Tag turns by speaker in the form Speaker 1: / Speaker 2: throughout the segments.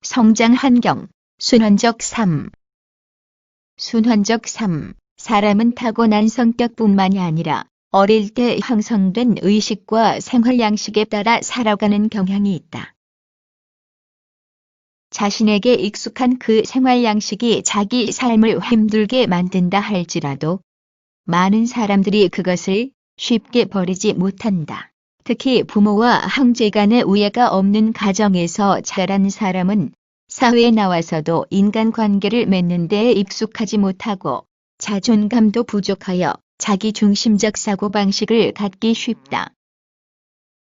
Speaker 1: 성장 환경, 순환적 삶. 순환적 삶, 사람은 타고난 성격뿐만이 아니라 어릴 때 형성된 의식과 생활 양식에 따라 살아가는 경향이 있다. 자신에게 익숙한 그 생활 양식이 자기 삶을 힘들게 만든다 할지라도 많은 사람들이 그것을 쉽게 버리지 못한다. 특히 부모와 형제 간의 우애가 없는 가정에서 자란 사람은 사회에 나와서도 인간관계를 맺는 데에 익숙하지 못하고 자존감도 부족하여 자기중심적 사고방식을 갖기 쉽다.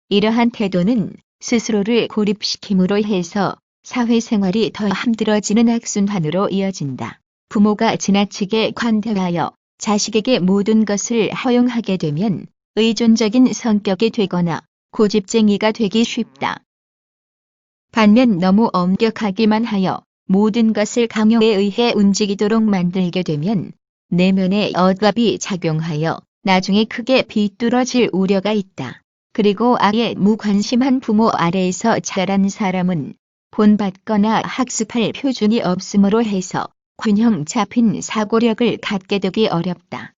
Speaker 1: 이러한 태도는 스스로를 고립시킴으로 해서 사회생활이 더 힘들어지는 악순환으로 이어진다. 부모가 지나치게 관대하여 자식에게 모든 것을 허용하게 되면 의존적인 성격이 되거나 고집쟁이가 되기 쉽다. 반면 너무 엄격하기만 하여 모든 것을 강요에 의해 움직이도록 만들게 되면 내면에 억압이 작용하여 나중에 크게 비뚤어질 우려가 있다. 그리고 아예 무관심한 부모 아래에서 자란 사람은 본받거나 학습할 표준이 없으므로 해서 균형 잡힌 사고력을 갖게 되기 어렵다.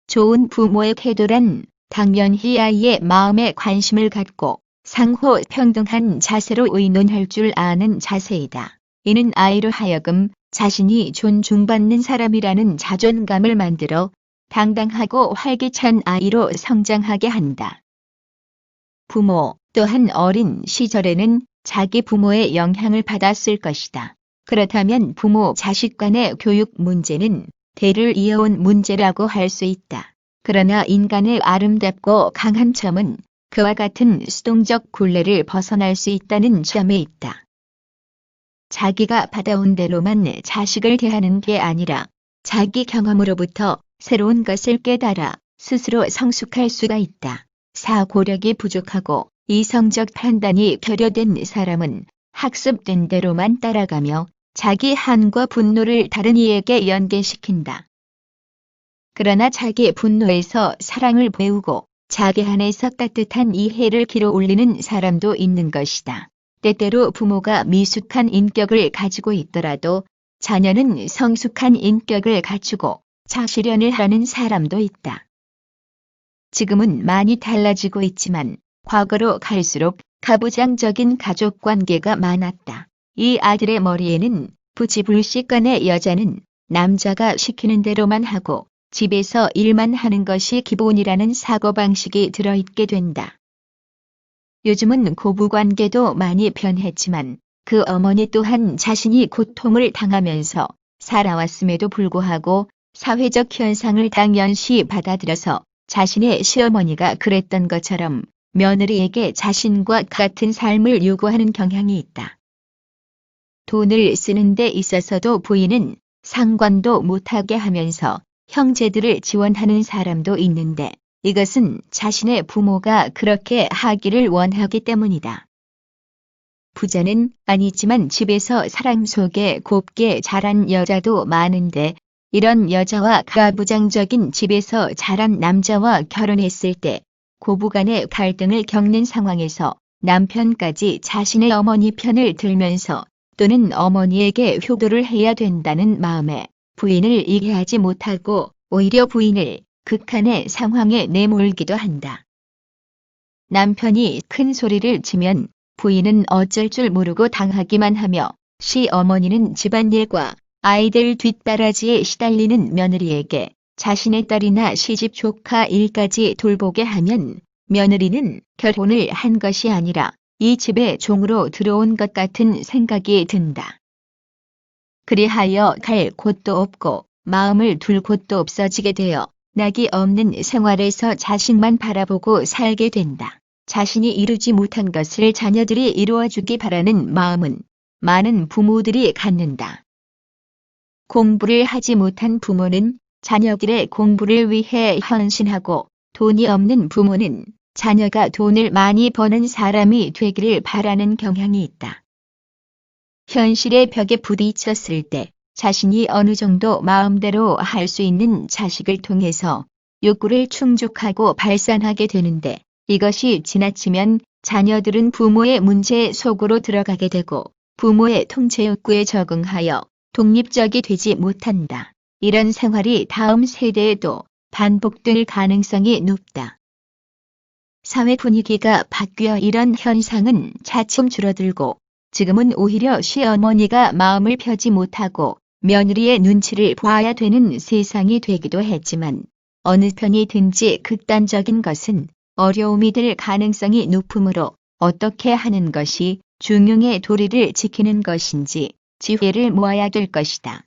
Speaker 1: 좋은 부모의 태도란 당연히 아이의 마음에 관심을 갖고 상호 평등한 자세로 의논할 줄 아는 자세이다. 이는 아이로 하여금 자신이 존중받는 사람이라는 자존감을 만들어 당당하고 활기찬 아이로 성장하게 한다. 부모 또한 어린 시절에는 자기 부모의 영향을 받았을 것이다. 그렇다면 부모 자식 간의 교육 문제는 대를 이어온 문제라고 할 수 있다. 그러나 인간의 아름답고 강한 점은 그와 같은 수동적 굴레를 벗어날 수 있다는 점에 있다. 자기가 받아온 대로만 자식을 대하는 게 아니라 자기 경험으로부터 새로운 것을 깨달아 스스로 성숙할 수가 있다. 사고력이 부족하고 이성적 판단이 결여된 사람은 학습된 대로만 따라가며 자기 한과 분노를 다른 이에게 연계시킨다. 그러나 자기 분노에서 사랑을 배우고 자기 안에서 따뜻한 이해를 길어 올리는 사람도 있는 것이다. 때때로 부모가 미숙한 인격을 가지고 있더라도 자녀는 성숙한 인격을 갖추고 자실현을 하는 사람도 있다. 지금은 많이 달라지고 있지만 과거로 갈수록 가부장적인 가족 관계가 많았다. 이 아들의 머리에는 부지불식간의 여자는 남자가 시키는 대로만 하고 집에서 일만 하는 것이 기본이라는 사고방식이 들어있게 된다. 요즘은 고부관계도 많이 변했지만 그 어머니 또한 자신이 고통을 당하면서 살아왔음에도 불구하고 사회적 현상을 당연시 받아들여서 자신의 시어머니가 그랬던 것처럼 며느리에게 자신과 같은 삶을 요구하는 경향이 있다. 돈을 쓰는 데 있어서도 부인은 상관도 못하게 하면서 형제들을 지원하는 사람도 있는데 이것은 자신의 부모가 그렇게 하기를 원하기 때문이다. 부자는 아니지만 집에서 사랑 속에 곱게 자란 여자도 많은데 이런 여자와 가부장적인 집에서 자란 남자와 결혼했을 때 고부간의 갈등을 겪는 상황에서 남편까지 자신의 어머니 편을 들면서 또는 어머니에게 효도를 해야 된다는 마음에 부인을 이해하지 못하고 오히려 부인을 극한의 상황에 내몰기도 한다. 남편이 큰 소리를 치면 부인은 어쩔 줄 모르고 당하기만 하며 시어머니는 집안일과 아이들 뒷바라지에 시달리는 며느리에게 자신의 딸이나 시집 조카 일까지 돌보게 하면 며느리는 결혼을 한 것이 아니라 이 집에 종으로 들어온 것 같은 생각이 든다. 그리하여 갈 곳도 없고 마음을 둘 곳도 없어지게 되어 낙이 없는 생활에서 자식만 바라보고 살게 된다. 자신이 이루지 못한 것을 자녀들이 이루어주기 바라는 마음은 많은 부모들이 갖는다. 공부를 하지 못한 부모는 자녀들의 공부를 위해 헌신하고 돈이 없는 부모는 자녀가 돈을 많이 버는 사람이 되기를 바라는 경향이 있다. 현실의 벽에 부딪혔을 때 자신이 어느 정도 마음대로 할 수 있는 자식을 통해서 욕구를 충족하고 발산하게 되는데 이것이 지나치면 자녀들은 부모의 문제 속으로 들어가게 되고 부모의 통제 욕구에 적응하여 독립적이 되지 못한다. 이런 생활이 다음 세대에도 반복될 가능성이 높다. 사회 분위기가 바뀌어 이런 현상은 차츰 줄어들고 지금은 오히려 시어머니가 마음을 펴지 못하고 며느리의 눈치를 봐야 되는 세상이 되기도 했지만 어느 편이든지 극단적인 것은 어려움이 될 가능성이 높으므로 어떻게 하는 것이 중용의 도리를 지키는 것인지 지혜를 모아야 될 것이다.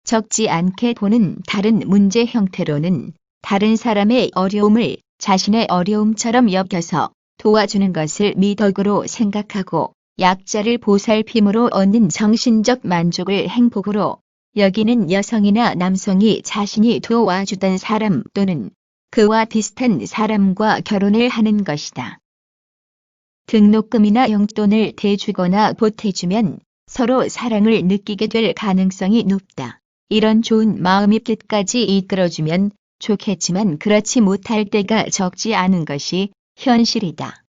Speaker 1: 적지 않게 보는 다른 문제 형태로는 다른 사람의 어려움을 자신의 어려움처럼 여겨서 도와주는 것을 미덕으로 생각하고 약자를 보살핌으로 얻는 정신적 만족을 행복으로 여기는 여성이나 남성이 자신이 도와주던 사람 또는 그와 비슷한 사람과 결혼을 하는 것이다. 등록금이나 용돈을 대주거나 보태주면 서로 사랑을 느끼게 될 가능성이 높다. 이런 좋은 마음이 끝까지 이끌어주면 좋겠지만 그렇지 못할 때가 적지 않은 것이 현실이다.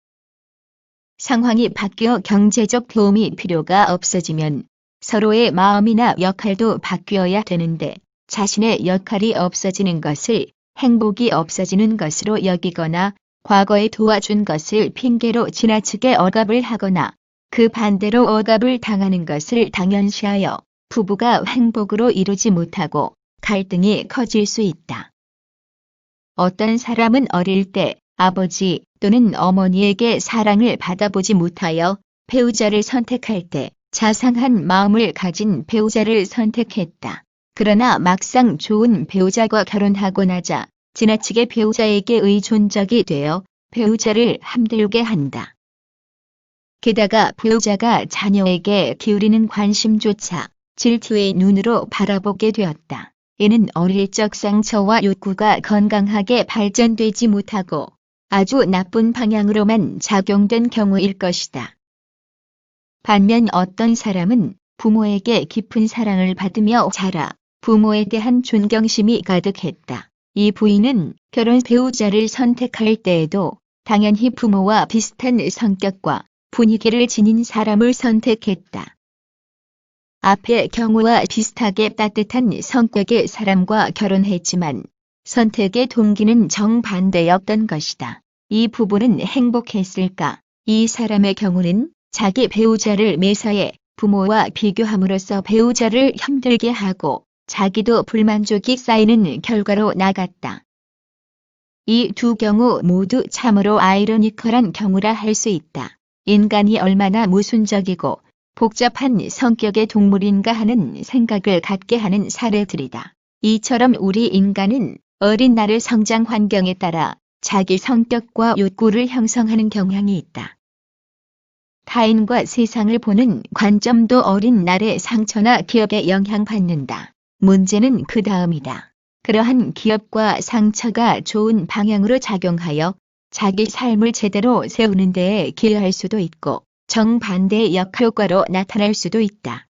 Speaker 1: 상황이 바뀌어 경제적 도움이 필요가 없어지면 서로의 마음이나 역할도 바뀌어야 되는데 자신의 역할이 없어지는 것을 행복이 없어지는 것으로 여기거나 과거에 도와준 것을 핑계로 지나치게 억압을 하거나 그 반대로 억압을 당하는 것을 당연시하여 부부가 행복으로 이루지 못하고 갈등이 커질 수 있다. 어떤 사람은 어릴 때 아버지 또는 어머니에게 사랑을 받아보지 못하여 배우자를 선택할 때 자상한 마음을 가진 배우자를 선택했다. 그러나 막상 좋은 배우자와 결혼하고 나자 지나치게 배우자에게 의존적이 되어 배우자를 힘들게 한다. 게다가 배우자가 자녀에게 기울이는 관심조차 질투의 눈으로 바라보게 되었다. 이는 어릴 적 상처와 욕구가 건강하게 발전되지 못하고 아주 나쁜 방향으로만 작용된 경우일 것이다. 반면 어떤 사람은 부모에게 깊은 사랑을 받으며 자라 부모에 대한 존경심이 가득했다. 이 부인은 결혼 배우자를 선택할 때에도 당연히 부모와 비슷한 성격과 분위기를 지닌 사람을 선택했다. 앞의 경우와 비슷하게 따뜻한 성격의 사람과 결혼했지만 선택의 동기는 정반대였던 것이다. 이 부부는 행복했을까? 이 사람의 경우는 자기 배우자를 매사에 부모와 비교함으로써 배우자를 힘들게 하고 자기도 불만족이 쌓이는 결과로 나갔다. 이 두 경우 모두 참으로 아이러니컬한 경우라 할 수 있다. 인간이 얼마나 모순적이고 복잡한 성격의 동물인가 하는 생각을 갖게 하는 사례들이다. 이처럼 우리 인간은 어린 날의 성장 환경에 따라 자기 성격과 욕구를 형성하는 경향이 있다. 타인과 세상을 보는 관점도 어린 날의 상처나 기억에 영향받는다. 문제는 그 다음이다. 그러한 기억과 상처가 좋은 방향으로 작용하여 자기 삶을 제대로 세우는 데에 기여할 수도 있고 정반대의 역효과로 나타날 수도 있다.